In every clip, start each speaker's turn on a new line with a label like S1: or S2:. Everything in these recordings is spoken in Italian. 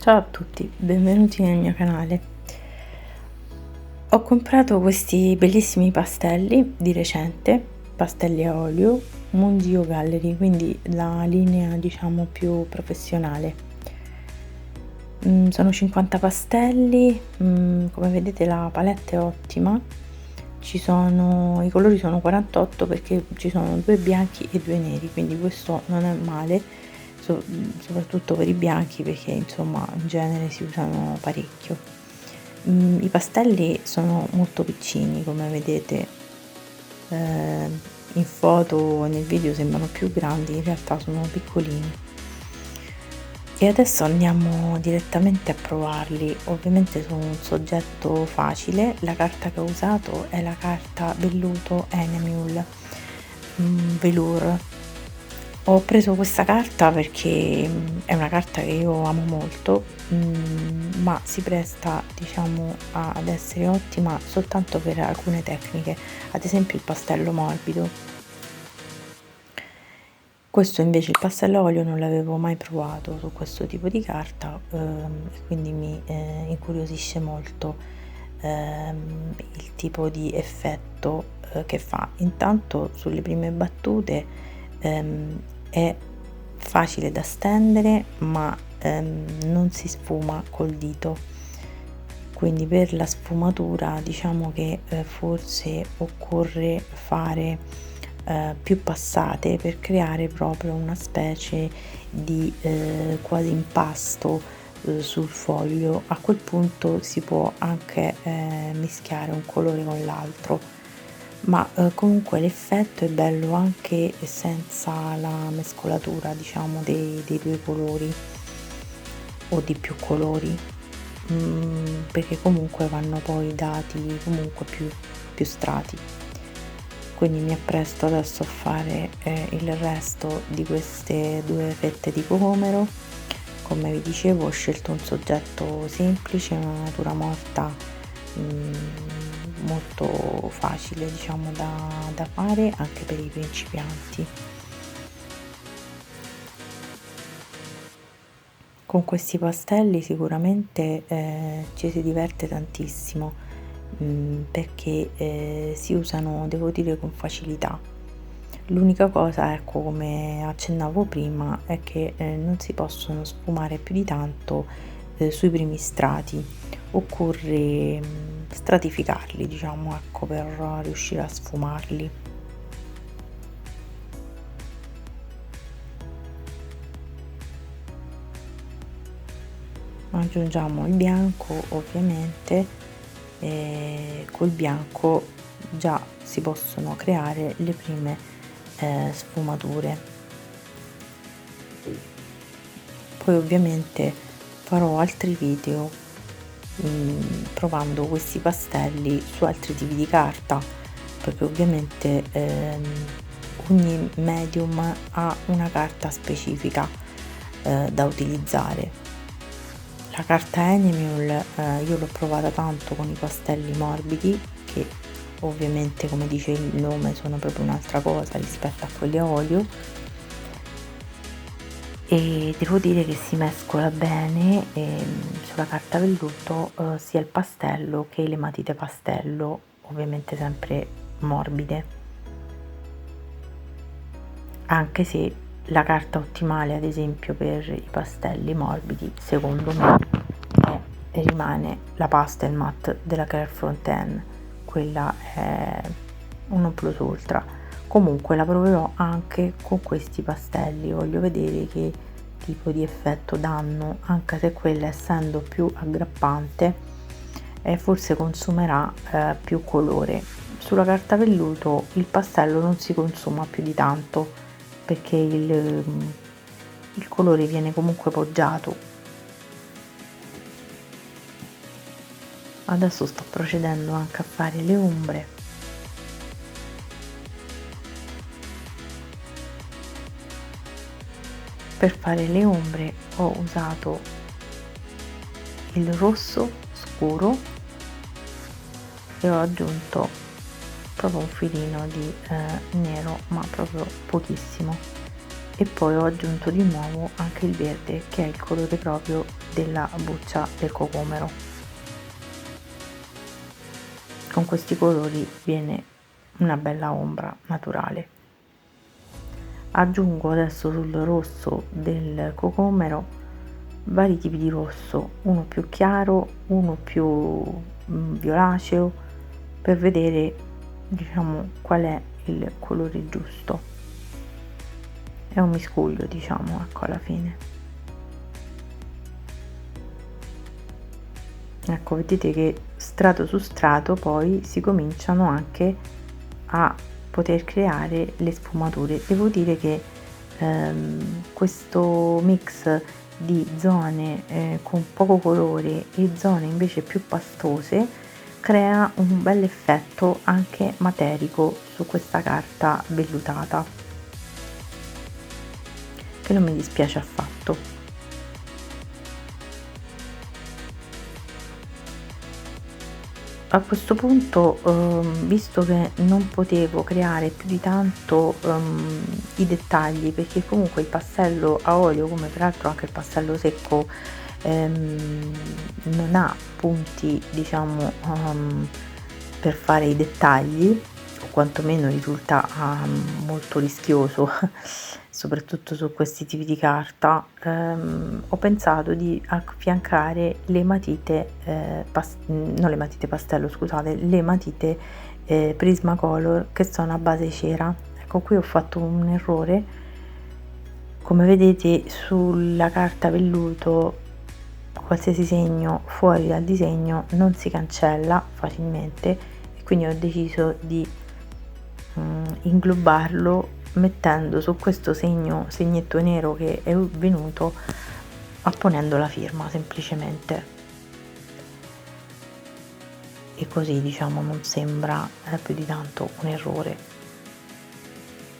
S1: Ciao a tutti, benvenuti nel mio canale. Ho comprato questi bellissimi pastelli di recente, pastelli a olio, Munzio Gallery, quindi la linea diciamo più professionale. Sono 50 pastelli, come vedete la palette è ottima, i colori sono 48 perché ci sono 2 bianchi e 2 neri, quindi questo non è male, soprattutto per i bianchi perché insomma in genere si usano parecchio. I pastelli sono molto piccini, come vedete, in foto e nel video sembrano più grandi, in realtà sono piccolini. E adesso andiamo direttamente a provarli, ovviamente su un soggetto facile. La carta che ho usato è la carta velluto Enemule Velour. Ho preso questa carta perché è una carta che io amo molto, ma si presta diciamo ad essere ottima soltanto per alcune tecniche, ad esempio il pastello morbido. Questo invece il pastello a olio non l'avevo mai provato su questo tipo di carta, e quindi mi incuriosisce molto il tipo di effetto che fa. Intanto sulle prime battute è facile da stendere, ma non si sfuma col dito, quindi per la sfumatura diciamo che forse occorre fare più passate per creare proprio una specie di quasi impasto sul foglio. A quel punto si può anche mischiare un colore con l'altro, ma comunque l'effetto è bello anche senza la mescolatura diciamo dei due colori o di più colori, perché comunque vanno poi dati comunque più strati. Quindi mi appresto adesso a fare il resto di queste 2 fette di cocomero. Come vi dicevo, ho scelto un soggetto semplice, una natura morta, molto facile diciamo da fare anche per i principianti. Con questi pastelli sicuramente ci si diverte tantissimo, perché si usano, devo dire, con facilità. L'unica cosa, ecco, come accennavo prima, è che non si possono sfumare più di tanto sui primi strati, occorre stratificarli, diciamo, ecco, per riuscire a sfumarli. Aggiungiamo il bianco ovviamente, e col bianco già si possono creare le prime sfumature. Poi ovviamente farò altri video provando questi pastelli su altri tipi di carta, perché ovviamente ogni medium ha una carta specifica da utilizzare. La carta Enemule io l'ho provata tanto con i pastelli morbidi, che ovviamente, come dice il nome, sono proprio un'altra cosa rispetto a quelli a olio, e devo dire che si mescola bene sulla carta velluto sia il pastello che le matite pastello, ovviamente sempre morbide, anche se la carta ottimale ad esempio per i pastelli morbidi secondo me rimane la Pastel Matte della Clairefontaine. Quella è un non plus ultra. Comunque la proverò anche con questi pastelli, voglio vedere che tipo di effetto danno, anche se quella, essendo più aggrappante, forse consumerà più colore. Sulla carta velluto il pastello non si consuma più di tanto, perché il colore viene comunque poggiato. Adesso sto procedendo anche a fare le ombre. Per fare le ombre ho usato il rosso scuro e ho aggiunto proprio un filino di nero, ma proprio pochissimo. e poi ho aggiunto di nuovo anche il verde, che è il colore proprio della buccia del cocomero. Con questi colori viene una bella ombra naturale. Aggiungo adesso sul rosso del cocomero vari tipi di rosso, uno più chiaro, uno più violaceo, per vedere, diciamo, qual è il colore giusto. È un miscuglio, diciamo, ecco, alla fine. Ecco, vedete che strato su strato poi si cominciano anche a poter creare le sfumature. Devo dire che questo mix di zone con poco colore e zone invece più pastose crea un bel effetto anche materico su questa carta vellutata, che non mi dispiace affatto. A questo punto, visto che non potevo creare più di tanto i dettagli, perché comunque il pastello a olio, come peraltro anche il pastello secco, non ha punti, diciamo, per fare i dettagli, o quantomeno risulta molto rischioso soprattutto su questi tipi di carta. Ho pensato di affiancare le matite non le matite pastello, scusate, le matite Prismacolor, che sono a base cera. Ecco, qui ho fatto un errore. Come vedete sulla carta velluto qualsiasi segno fuori dal disegno non si cancella facilmente, e quindi ho deciso di inglobarlo mettendo su questo segnetto nero che è venuto, apponendo la firma semplicemente, e così, diciamo, non sembra più di tanto un errore.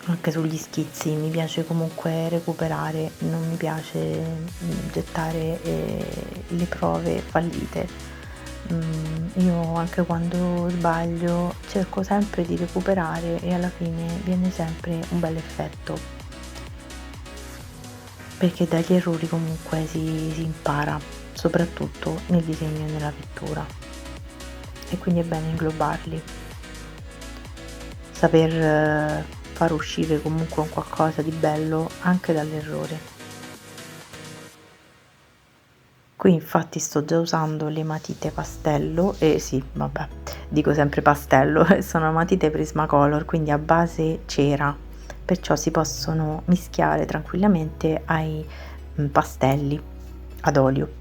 S1: Anche sugli schizzi mi piace comunque recuperare, non mi piace gettare le prove fallite. Io anche quando sbaglio cerco sempre di recuperare e alla fine viene sempre un bel effetto, perché dagli errori comunque si impara, soprattutto nel disegno e nella pittura, e quindi è bene inglobarli, saper far uscire comunque un qualcosa di bello anche dall'errore. Qui infatti sto già usando le matite pastello, e sì, vabbè, dico sempre pastello, sono matite Prismacolor, quindi a base cera, perciò si possono mischiare tranquillamente ai pastelli ad olio.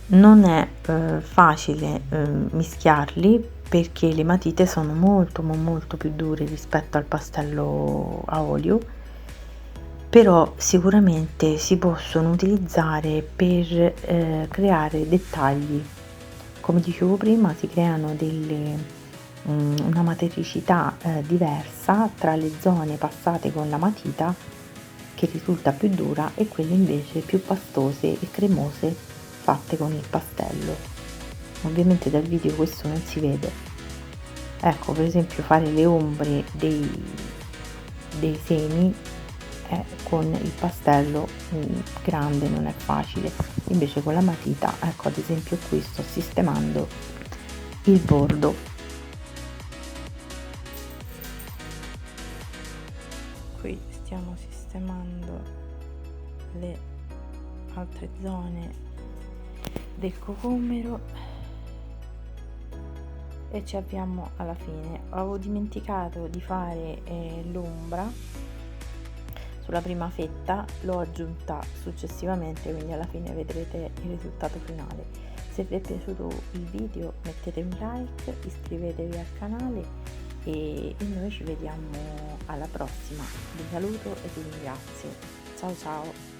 S1: Non è facile mischiarli, perché le matite sono molto più dure rispetto al pastello a olio, però sicuramente si possono utilizzare per creare dettagli. Come dicevo prima, si creano una matericità diversa tra le zone passate con la matita, che risulta più dura, e quelle invece più pastose e cremose fatte con il pastello. Ovviamente dal video questo non si vede. Ecco, per esempio, fare le ombre dei semi con il pastello grande non è facile, invece con la matita, ecco, ad esempio qui sto sistemando il bordo. Qui stiamo sistemando le altre zone del cocomero e ci avviamo alla fine. Avevo dimenticato di fare l'ombra sulla prima fetta, l'ho aggiunta successivamente, quindi alla fine vedrete il risultato finale. Se vi è piaciuto il video mettete un like, iscrivetevi al canale e noi ci vediamo alla prossima. Vi saluto e vi ringrazio. Ciao ciao!